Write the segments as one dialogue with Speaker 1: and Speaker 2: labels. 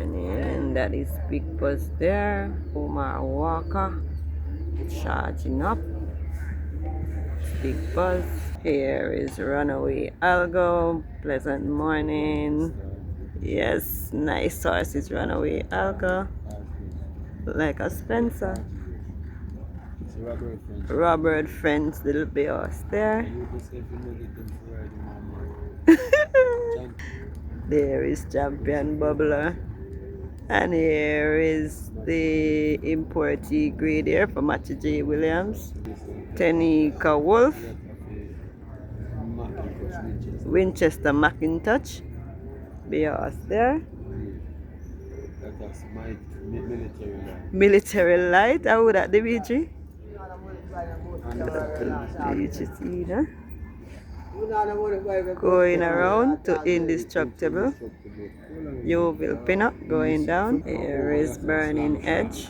Speaker 1: And that is Big Buzz there. Omar Walker charging up. Big Buzz. Here is Runaway Algo. Pleasant morning. Yes, nice horse is Runaway Algo. Like a Spencer. Robert Friends, little bit horse there. There is Champion Bubbler. And here is the importee grade here for Matthew J. Williams. Tenika Wolf. Winchester McIntosh. Be horse there. Military Light. How would that the BG? Going around to Indestructible. You will pin up going down. Here is Burning Edge.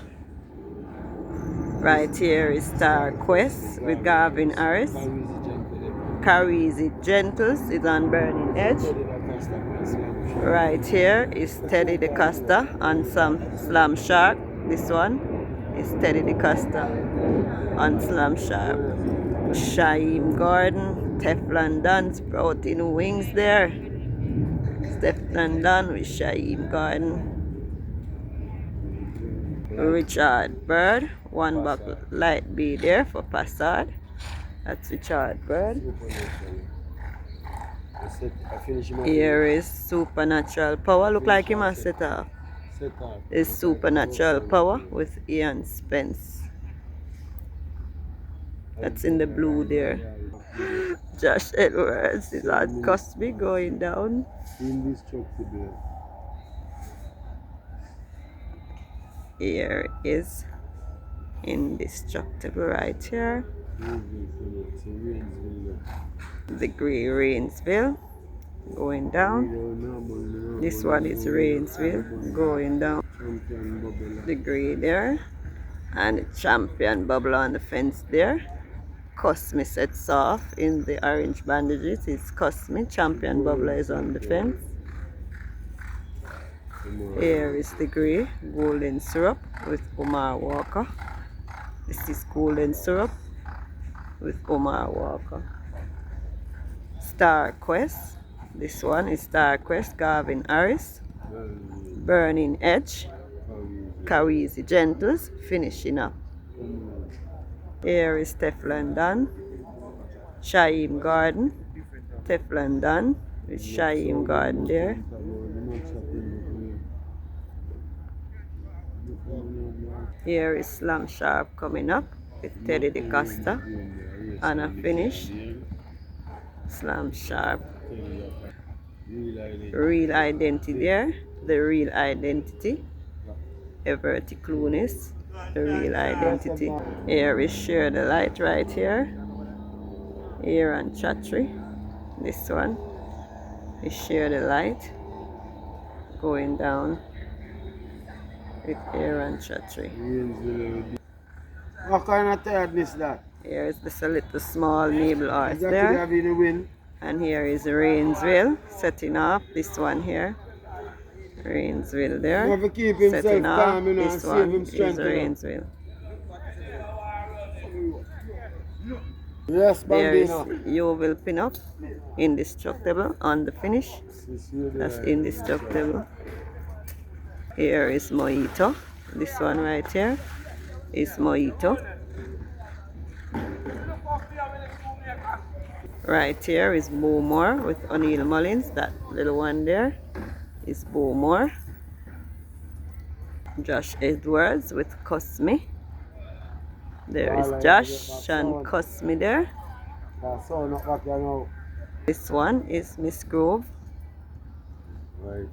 Speaker 1: Right here is Star Quest with Garvin Harris. Carries It Gentles is on Burning Edge. Right here is Teddy DeCosta on some Slam Shark. This one is Teddy DeCosta on Slam Shark. Shaim Gordon, Teflon Don, sprouting wings there. Teflon Don with Shaim Gordon. Richard Bird, one buck light B there for Passard. That's Richard Bird. Here is Supernatural Power. Look like him a set off. It's Supernatural Power with Ian Spence. That's in the blue there. Josh Edwards is on Cosby going down. Here is Indestructible right here. The grey Rainsville going down. This one is Rainsville going down. The grey there. And the Champion Bubble on the fence there. Cosme sets off in the orange bandages. It's Cosme. Champion Bubbler is on the fence. Here is the grey Golden Syrup with Omar Walker. This is Golden Syrup with Omar Walker. Star Quest. This one is Star Quest, Garvin Harris. Burning Edge. Carries It Gentles, finishing up. Here is Teflon Don. Shaim Garden. Teflon Don with Shaim Garden there. Here is Slam Sharp coming up with Teddy DeCosta. And a finish. Slam Sharp. Real Identity there. The Real Identity. Everett Clunis. The Real Identity. Here is Share the Light right here. Here on Chatry. This one is Share the Light. Going down with Aaron Chatry.
Speaker 2: What kind of tiredness that?
Speaker 1: Here is this a little small navel horse there. And here is Rainsville setting off. This one here. Rainsville there. Setting off. This one is Rainsville.
Speaker 2: Yes,
Speaker 1: there is You Will Pin Up. Indestructible on the finish. That's Indestructible. Here is Mojito. This one right here is Mojito. Right here is Bowmore with O'Neill Mullins. That little one there is Bowmore. Josh Edwards with Cosme. There is Josh and Cosme there. This one is Miss Grove.
Speaker 2: Right.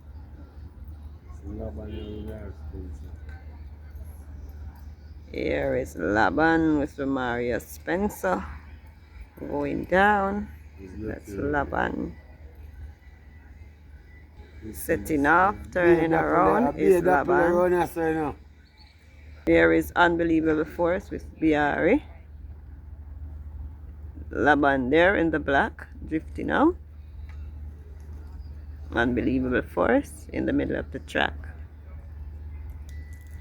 Speaker 1: Here is Laban with Maria Spencer going down. That's Laban. Setting off, turning around is Laban. Here is Unbelievable Force with Biari. Laban there in the black, drifting out. Unbelievable Force in the middle of the track.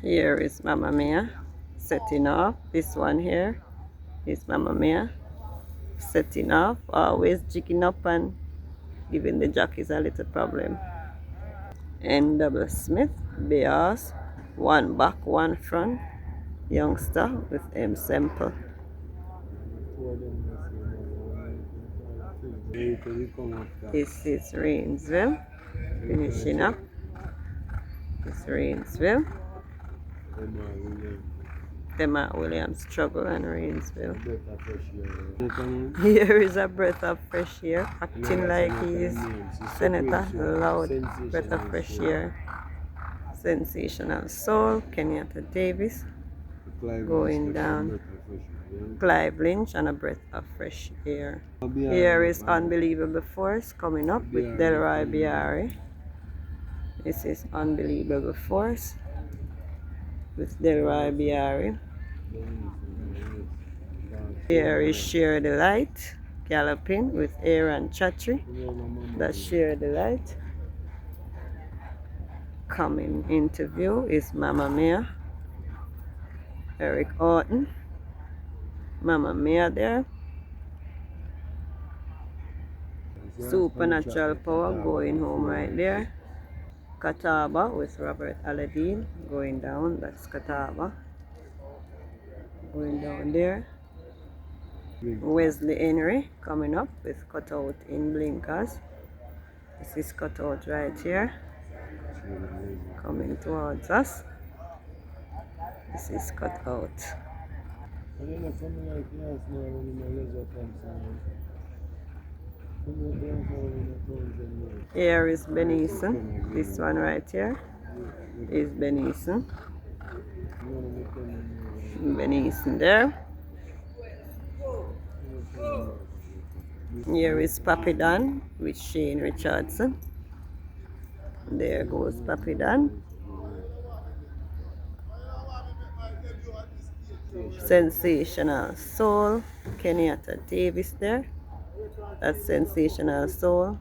Speaker 1: Here is Mama Mia setting off. This one here is Mama Mia setting off, always jigging up and giving the jockeys a little problem. And double Smith, Bears, one back, one front, youngster with M Semple. This is Rainsville, finishing up. This is Rainsville. Demar Williams struggle and Rainsville. Here is a breath of fresh air, acting like he is Senator Loud. Breath of fresh air. Sensational Soul, Kenyatta Davis going down. Clive Lynch and a breath of fresh air. Here is Unbelievable Force coming up with Delroy Biari. This is Unbelievable Force with Delroy Biari. Here is Share the Light, galloping with Aaron Chatry. That's Share the Light. Coming into view is Mama Mia, Eric Orton. Mama Mia there. Supernatural Power going home right there. Catawba with Robert Aladdin going down. That's Catawba going down there. Wesley Henry coming up with Cutout in blinkers. This is Cutout right here coming towards us. This is Cutout. Here is Benison. This one right here is Benison. Benison there. Here is Papi Dan with Shane Richardson. There goes Papi Dan. Sensational Soul, Kenyatta Davis there. That's Sensational Soul,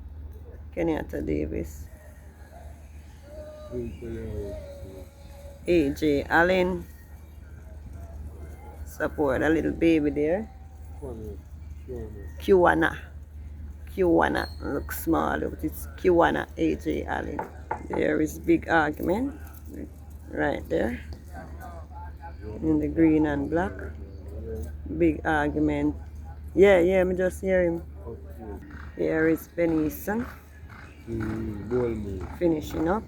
Speaker 1: Kenyatta Davis. AJ Allen. Support a little baby there. Kiwana. Looks small, but it's Kiwana AJ Allen. There is Big Argument right there in the green and black. Big Argument. Yeah, me just hear him. Here is Benison. Finishing up.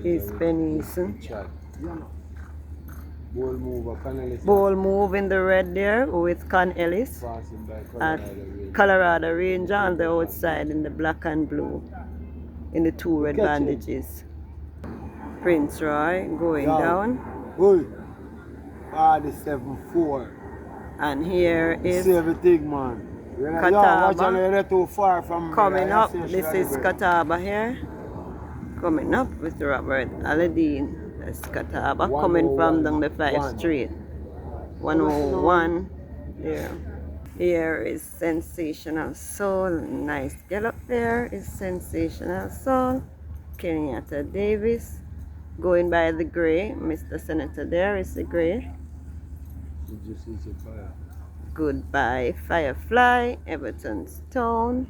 Speaker 1: Is Benison. Ball move in the red there with Con Ellis at Colorado Ranger on the outside in the black and blue in the two red bandages. Prince Roy going down.
Speaker 2: 47-4.
Speaker 1: And here is
Speaker 2: everything, man.
Speaker 1: Catawba coming up. This is Catawba here coming up with Robert Aladdin. That's Catawba coming from down the 5th Street. 101 there. Here is Sensational Soul. Nice gallop there is Sensational Soul. Kenyatta Davis going by the gray. Mr. Senator there is the gray. Goodbye Firefly, Everton Stone.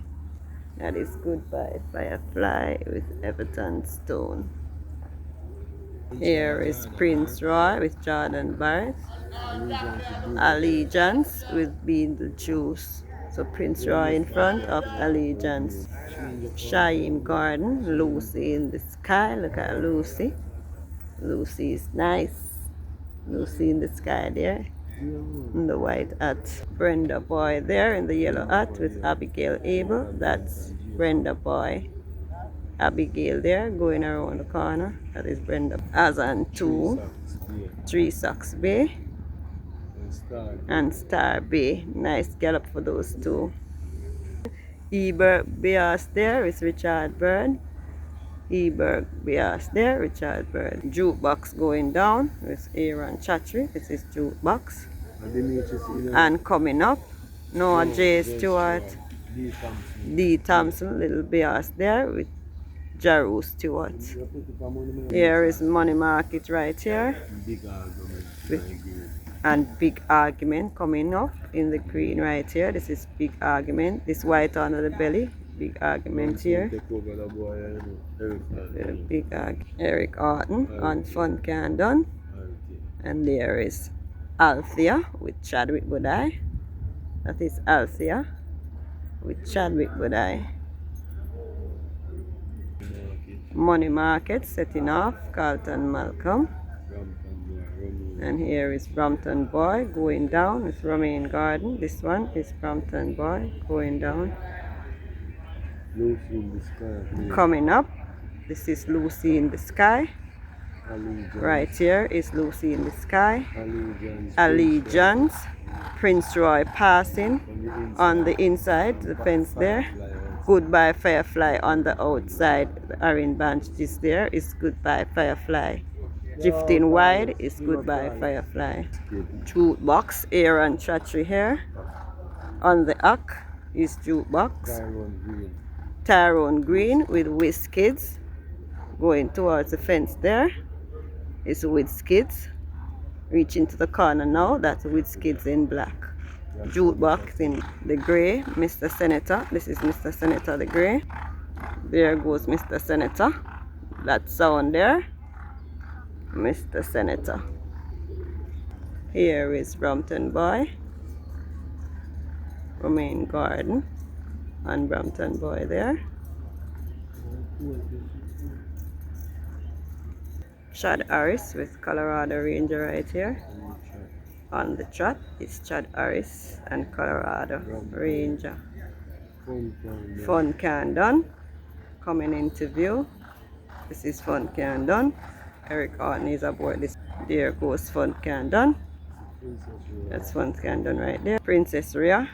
Speaker 1: That is Goodbye Firefly with Everton Stone. Here is Prince Roy with Jordan Barrett. Allegiance with Beetlejuice. So Prince Roy in front of Allegiance. Shine Garden, Lucy in the sky. Look at Lucy. Lucy is nice. Lucy in the sky there. In the white hat. Brenda Boy there in the yellow hat with Abigail Abel. That's Brenda Boy. Abigail there going around the corner. That is Brenda. Azan 2. 3 Socks Bay. And Star Bay. Nice gallop for those two. Eberg Bias there is Richard Bird. Eberg Bias there, Richard Bird. Jukebox going down with Aaron Chatry. This is Jukebox. And coming up, Noah J. Stewart. D. Thompson, little Bias there with Jaru Stewart. Here is Money Market right here.
Speaker 2: Big argument.
Speaker 1: And Big Argument coming up in the green right here. This is Big Argument. This white under the belly. Big Argument here. Big Eric Orton on Fun Candon. And there is Althea with Chadwick Budai. That is Althea with Chadwick Budai. Money Market setting off Carlton Malcolm. And here is Brampton Boy going down with Romaine Garden. This one is Brampton Boy going down.
Speaker 2: Lucy in the Sky.
Speaker 1: Coming up, this is Lucy in the Sky.
Speaker 2: Allegiance.
Speaker 1: Right here is Lucy in the Sky.
Speaker 2: Allegiance.
Speaker 1: Allegiance. Prince Roy passing on the inside, the fence there. Goodbye Firefly on the outside. The orange branch is there. Is Goodbye Firefly. Drifting wide is Goodbye Firefly. Jukebox, Aaron Chatry here. On the arc is Jukebox. Tyrone Green with Whiskids. Going towards the fence there is Whiskids. Reaching to the corner now, that's Whiskids in black. Jukebox in the grey, Mr. Senator. This is Mr. Senator the grey. There goes Mr. Senator. That sound there. Mr. Senator. Here is Brampton Boy, Romaine Garden, and Brampton Boy there. Chad Harris with Colorado Ranger right here. On the trot is Chad Harris and Colorado Ranger. Fun Candon coming into view. This is Fun Candon. Eric Orton is aboard this. There goes Fun Candon. That's Fun Candon right there. Princess Rhea.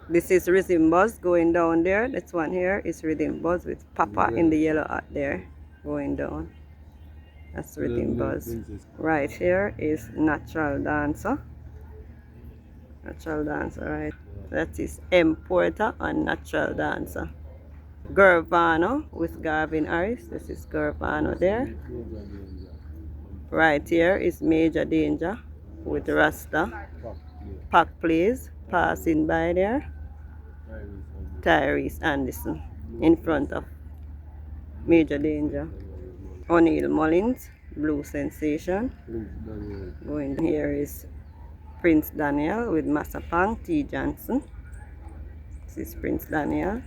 Speaker 1: This is Rhythm Buzz going down there. This one here is Rhythm Buzz with Papa in the yellow hat there going down. That's Rhythm Buzz. Right here is Natural Dancer. Natural Dancer, right? That is M. Porter and Natural Dancer. Gervano with Garvin Harris. This is Gervano there. Right here is Major Danger with Rasta. Pack Plays passing by there. Tyrese Anderson in front of Major Danger. O'Neal Mullins, Blue Sensation. Going here is Prince Daniel with Massapang T. Johnson. This is Prince Daniel.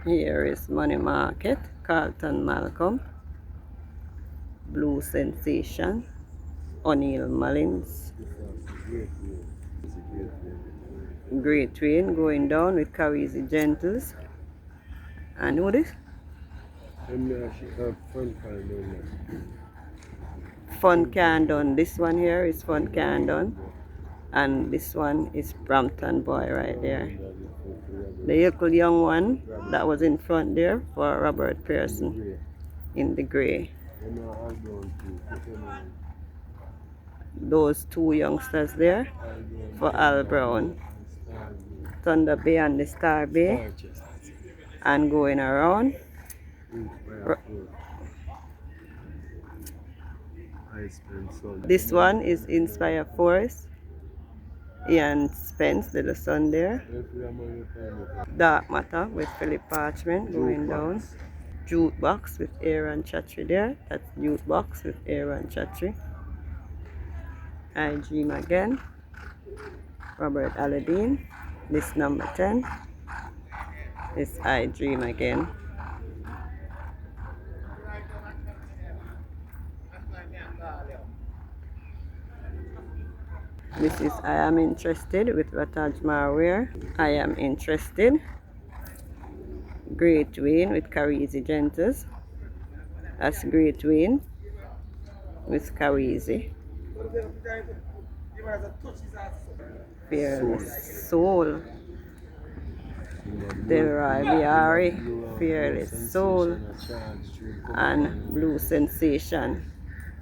Speaker 1: Here is Money Market, Carlton Malcolm, Blue Sensation, O'Neal Mullins. Great Train going down with Carizi Gentles. And who this? Fun Candon. This one here is Fun Candon. And this one is Brampton Boy right there. The little young one that was in front there for Robert Pearson in the grey. Those two youngsters there for Al Brown. Thunder Bay and the Star Bay. And going around. This one is Inspire Forest. Ian Spence did the sun there. Dark Matter with Philip Parchment going down. Jukebox with Aaron Chatry there. That's Jukebox with Aaron Chatry. I Dream Again. Robert Aladdin. This number 10 is I Dream Again. This is I Am Interested with Rataj Marware. I Am Interested. Great Wayne with Carizi Gentles. That's Great Wayne with Carizi. Fearless Soul. Delroy Biari. Fearless Soul. And Blue Sensation.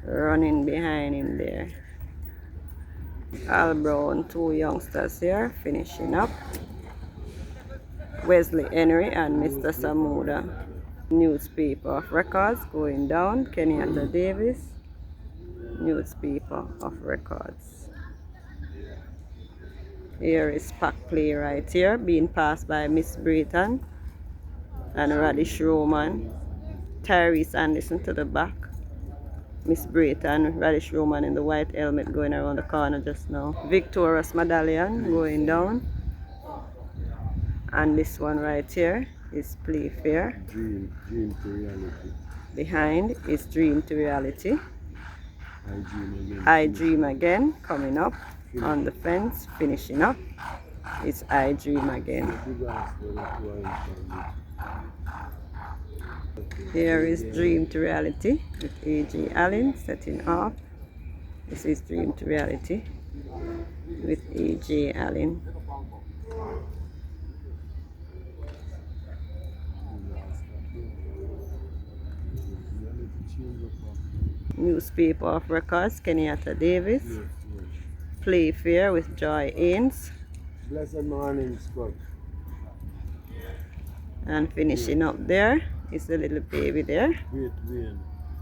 Speaker 1: running behind him there. Al Brown, two youngsters here finishing up. Wesley Henry and Mr. Samuda. Newspaper of records going down. Kenyatta Davis. Newspaper of records. Here is pack play right here, being passed by Miss Brayton and Radish Roman. Tyrese Anderson to the back. Miss Brayton, Radish Roman in the white helmet going around the corner just now. Victorious Medallion going down. And this one right here is Playfair.
Speaker 2: Dream to reality.
Speaker 1: Behind is Dream to Reality.
Speaker 2: I dream again.
Speaker 1: I Dream Again coming up on the fence, finishing up. It's I Dream Again. Here is Dream to Reality with A.J. Allen setting off. This is Dream to Reality with A.J. Allen. Newspaper of records, Kenyatta Davis. Playfair with Joy Ains.
Speaker 2: Blessed morning, Scott.
Speaker 1: And finishing up there is the little baby there.
Speaker 2: Great Wayne.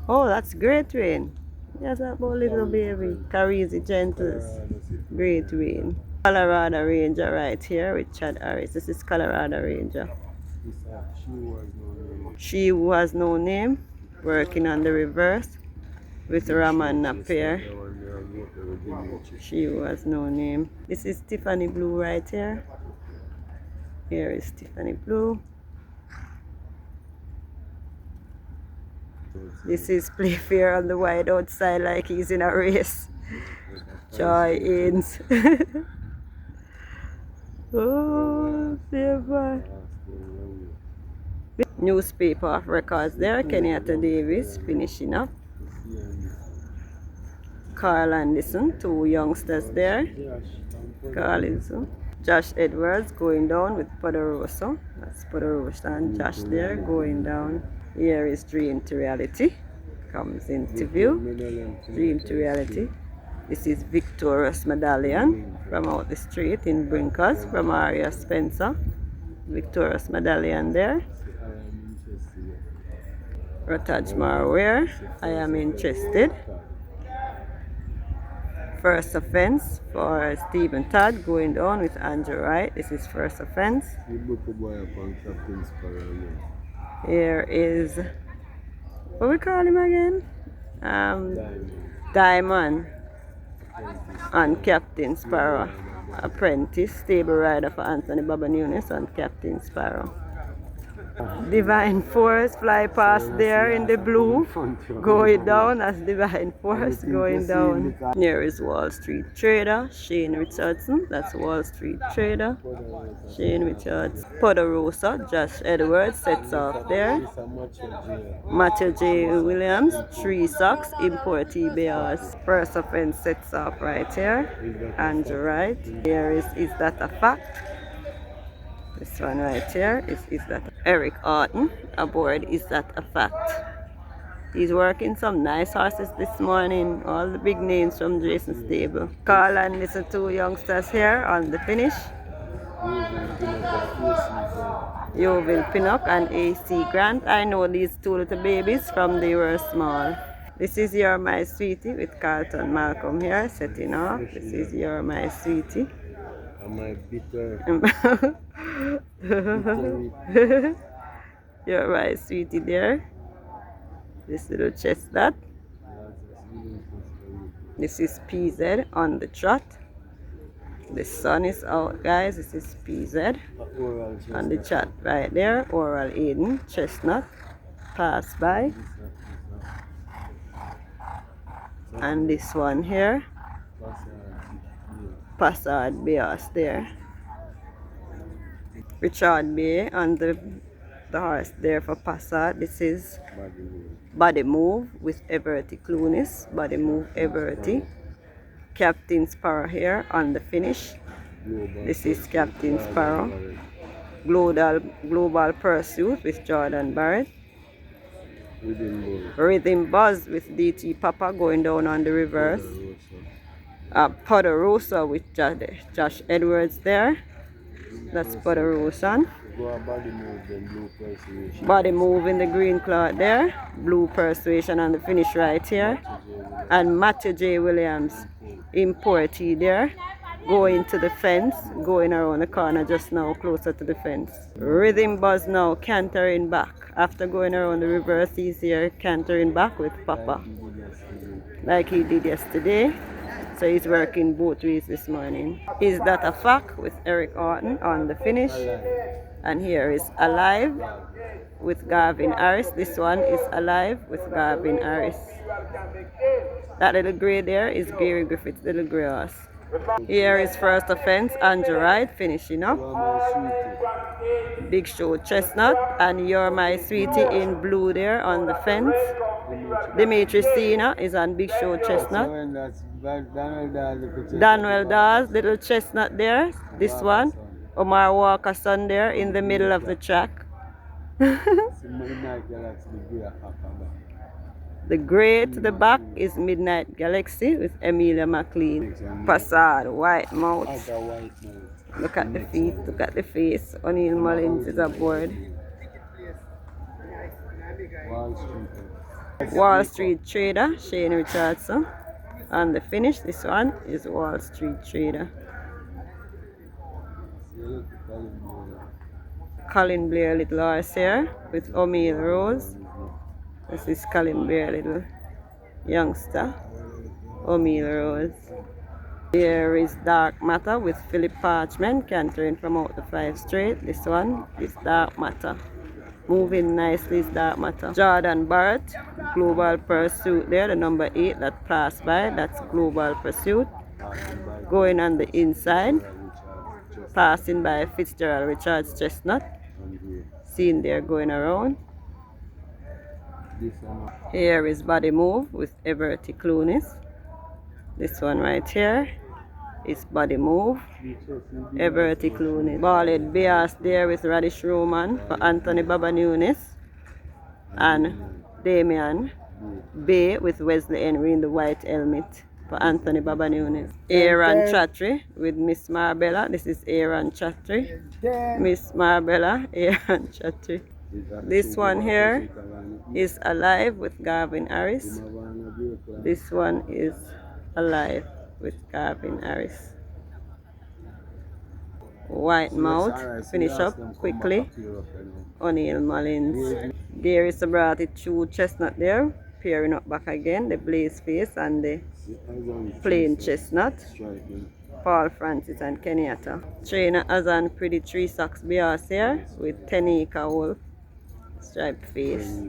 Speaker 1: Oh, that's Great Wayne. Yes, that about little baby. Carizi Gentles. Great Wayne. Colorado Ranger right here with Chad Harris. This is Colorado Ranger. She Who Has No Name. Working on the reverse with Raman Napier. She Who Has No Name. This is Tiffany Blue right here. Here is Tiffany Blue. This is Playfair on the wide outside like he's in a race. Joy Ains. Oh, Silver. Newspaper of records there. Kenyatta Davis finishing up. Carl Anderson, two youngsters there. Carl Anderson. Josh Edwards going down with Poderoso. That's Poderoso and Josh there going down. Here is Dream to Reality. Comes into view. Dream to Reality. This is Victorious Medallion from out the street in Brinkers from Aria Spencer. Victorious Medallion there. Rotaj Marware, I Am Interested. First offense for Stephen Todd going down with Andrew Wright. This is first offense. Here is, what we call him again? Diamond and Captain Sparrow. Apprentice, stable rider for Anthony Baba Nunes and Captain Sparrow. Divine Force fly past there in the blue, going down as Divine Force going down. Here is Wall Street Trader, Shane Richardson. That's Wall Street Trader, Shane Richardson. Poderosa, Josh Edwards sets off there. Matthew J. Williams, 3 socks, import Bears. First offense sets off right here. Andrew Wright. Here is That a Fact? This one right here is that Eric Orton aboard Is That a Fact? He's working some nice horses this morning. All the big names from Jason's stable. Carl and these 2 youngsters here on the finish. Yeovil Pinnock and AC Grant. I know these 2 little babies from they were small. This is You're My Sweetie with Carlton Malcolm here setting off. This is You're My Sweetie.
Speaker 2: My bitter.
Speaker 1: You're My Sweetie there. This little chestnut. This is PZ on the trot. The sun is out, guys. This is PZ on the chat right there. Oral Aiden, chestnut, pass by. And this one here, Passard Bears there. Richard Bay on the horse there for Passard. This is Body Move with Everty Clunis. Body Move Everty. Captain Sparrow here on the finish. This is Captain Sparrow. Global Pursuit with Jordan Barrett.
Speaker 2: Within board.
Speaker 1: Rhythm Buzz with DT Papa going down on the reverse. Poderosa with Josh Edwards there. That's Poderosa.
Speaker 2: Go a body move, then blue persuasion.
Speaker 1: Body move in the green cloth there. Blue Persuasion on the finish right here. And Matthew J. Williams importee there. Going to the fence. Going around the corner just now closer to the fence. Rhythm Buzz now cantering back. After going around the reverse, he's here cantering back with Papa. Like he did yesterday. So he's working both ways this morning. Is That a Fact with Eric Orton on the finish. And here is Alive with Garvin Harris. This one is Alive with Garvin Harris. That little gray there is Gary Griffith's little gray horse. Here is First Offense, Andrew Wright finishing up. Big Show Chestnut and You're My Sweetie in blue there on the fence. Dimitri Sina is on Big Show Chestnut. Daniel Dawes, little chestnut there. This one. Omar Walker son there in the middle of the track. The gray to the back is Midnight Galaxy with Emilia McLean. Passad, White Mouth. Look at the feet, look at the face. O'Neill Mullins is aboard. Wall Street Trader, Shane Richardson. And the finish, this one is Wall Street Trader. Colin Blair Little horse here with O'Meal Rose. This is Colin Blair Little youngster. O'Meal Rose. Here is Dark Matter with Philip Parchment cantering from out the 5 straight. This one is Dark Matter. Moving nicely is Dark Matter. Jordan Barrett, Global Pursuit there, the number 8 that passed by. That's Global Pursuit. Going on the inside. Passing by Fitzgerald Richards Chestnut. Seen there going around. Here is Body Move with Everty Clunis. This one right here is Body Move. Everty Clunis. Ballad Bias there with Radish Roman for Anthony Baba Nunes. And Damian Bay with Wesley Henry in the white helmet for Anthony Baba Nunes. Aaron Chatry with Miss Marbella. This is Aaron Chatry. Miss Marbella, Aaron Chatry. This one here is Alive with Garvin Harris. This one is Alive with Garvin Harris. White Mouth, finish up quickly. O'Neill Mullins. Gary Sabrati, True Chestnut there. Pairing up back again, the Blaze Face and the Plain Chestnut. Paul Francis and Kenyatta. Trainer Azan Pretty 3 Socks Bias here with Tenika Wolf. Striped face.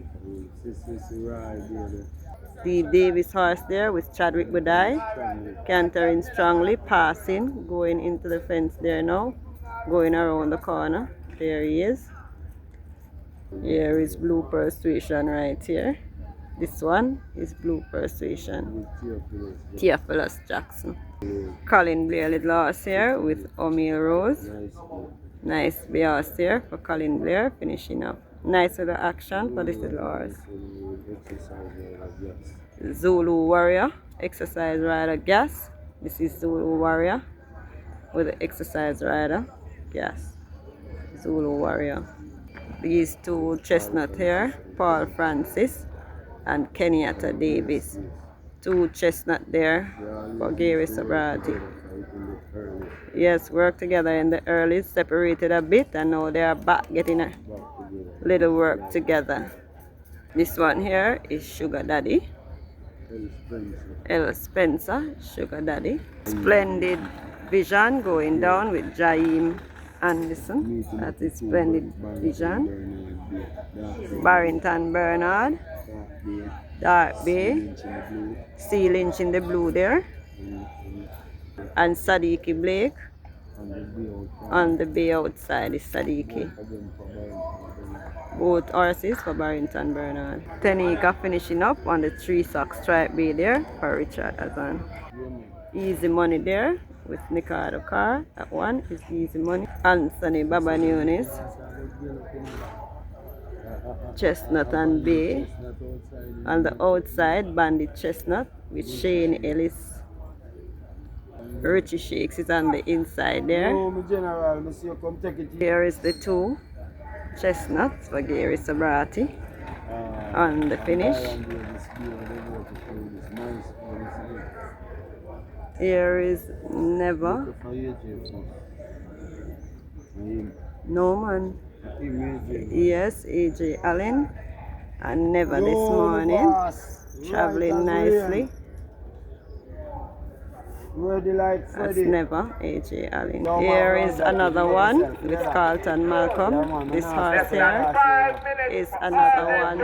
Speaker 1: Steve Davis horse there with Chadwick Budai. Cantering strongly, passing, going into the fence there now. Going around the corner. There he is. Here is Blue Persuasion right here. This one is Blue Persuasion. Theophilus Jackson. Colin Blair Little horse here with O'Meal Rose. Nice horse here for Colin Blair, finishing up. Nice little action for this little horse. Zulu Warrior, Exercise Rider Gas. This is Zulu Warrior with the Exercise Rider Gas. Zulu Warrior. These two chestnut here, Paul Francis and Kenyatta Davis. Two chestnut there for Gary Sabrati. Yes, work together in the early, separated a bit, and now they are back getting a little work together. This one here is Sugar Daddy. L. Spencer, Sugar Daddy. Splendid Vision going down with Jaim Anderson. That is Splendid Vision. Barrington Bernard. Dark Bay. Sea Lynch in the blue there. And Sadiki Blake. On the bay outside is Sadiki. Both horses for Barrington Bernard. Tenika finishing up on the 3 Socks Stripe Bay there for Richard Azan. Easy Money there with Nicardo Carr. That one is Easy Money. Anthony Baba Nunes. Chestnut and Bay.
Speaker 2: Chestnut outside.
Speaker 1: On the outside, Bandit Chestnut with Shane Ellis. Richie Shakes is on the inside there.
Speaker 2: No, my general, I see you come take it.
Speaker 1: Here is the two chestnuts for Gary Sabrati on the finish. Here is Never. No man. Yes, AJ Allen and Never this morning. Traveling nicely. That's Never, AJ Allen. Here is another one with Carlton Malcolm. This horse here is another one.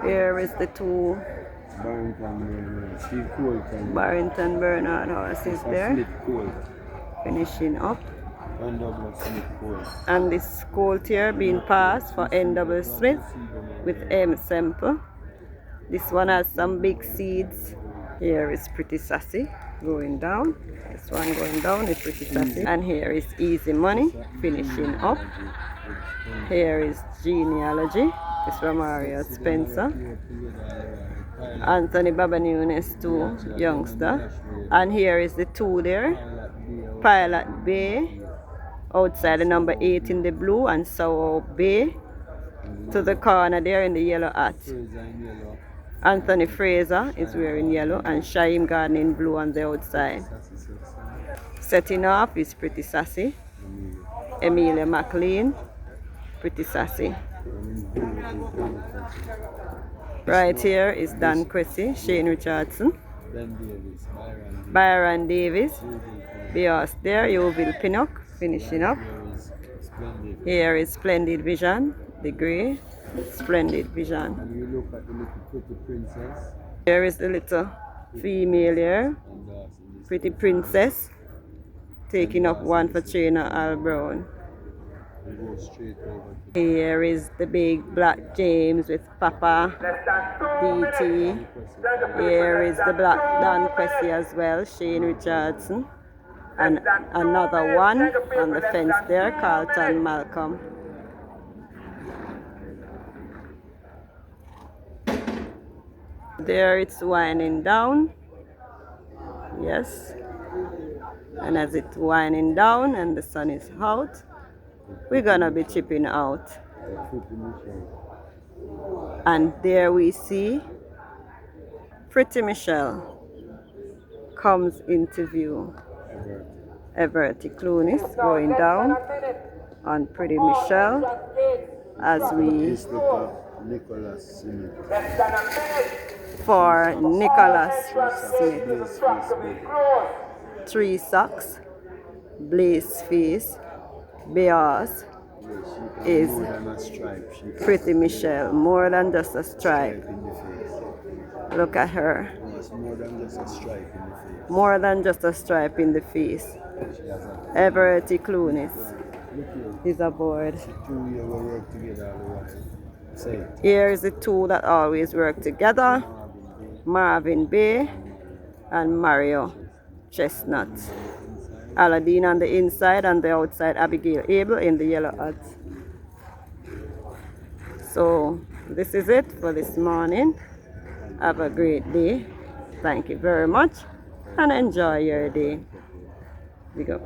Speaker 1: Here is the two Barrington Bernard horses there, finishing up. And this colt here being passed for N. Smith with M. Semple. This one has some big seeds. Here is Pretty Sassy going down. This one going down is Pretty Sassy. And here is Easy Money finishing up. Here is Genealogy. It's from Mario Spencer. Anthony Babanunes, two youngster. And here is the two there. Pilot Bay. Outside the number 8 in the blue and Sour Bay. To the corner there in the yellow hat. Anthony Fraser is wearing yellow and Shaim Garden in blue on the outside. Setting off is Pretty Sassy. Emilia McLean, Pretty Sassy. Right here is Dan Cressy, Shane Richardson, Byron Davis, Bios there, Yeovil Pinnock finishing up. Here is Splendid Vision, the grey. Splendid Vision.
Speaker 2: And we look at the little Pretty Princess.
Speaker 1: Here is the little female here, Pretty Princess, taking up one for Trainer Al Brown.
Speaker 2: We go straight over to
Speaker 1: Here is the big Black James with Papa DT. Here is the Black Dan Cressy as well, Shane Richardson. And another one on the fence there, Carlton Malcolm. There it's winding down. Yes. And as it's winding down and the sun is out, we're gonna be chipping out. And there we see Pretty Michelle comes into view. Everty Clunis going down on Pretty Michelle as we for Nicholas Smith. 3 socks, Blaze Face, Bears is Pretty Michelle, more than just a stripe. Look at her. More than just a stripe in the face. Everty Clunis is aboard. Here is the two that always work together, Marvin Bay and Mario Chestnut. Aladdin on the inside and the outside Abigail Abel in the yellow hat. So this is it for this morning. Have a great day. Thank you very much and enjoy your day. Big up.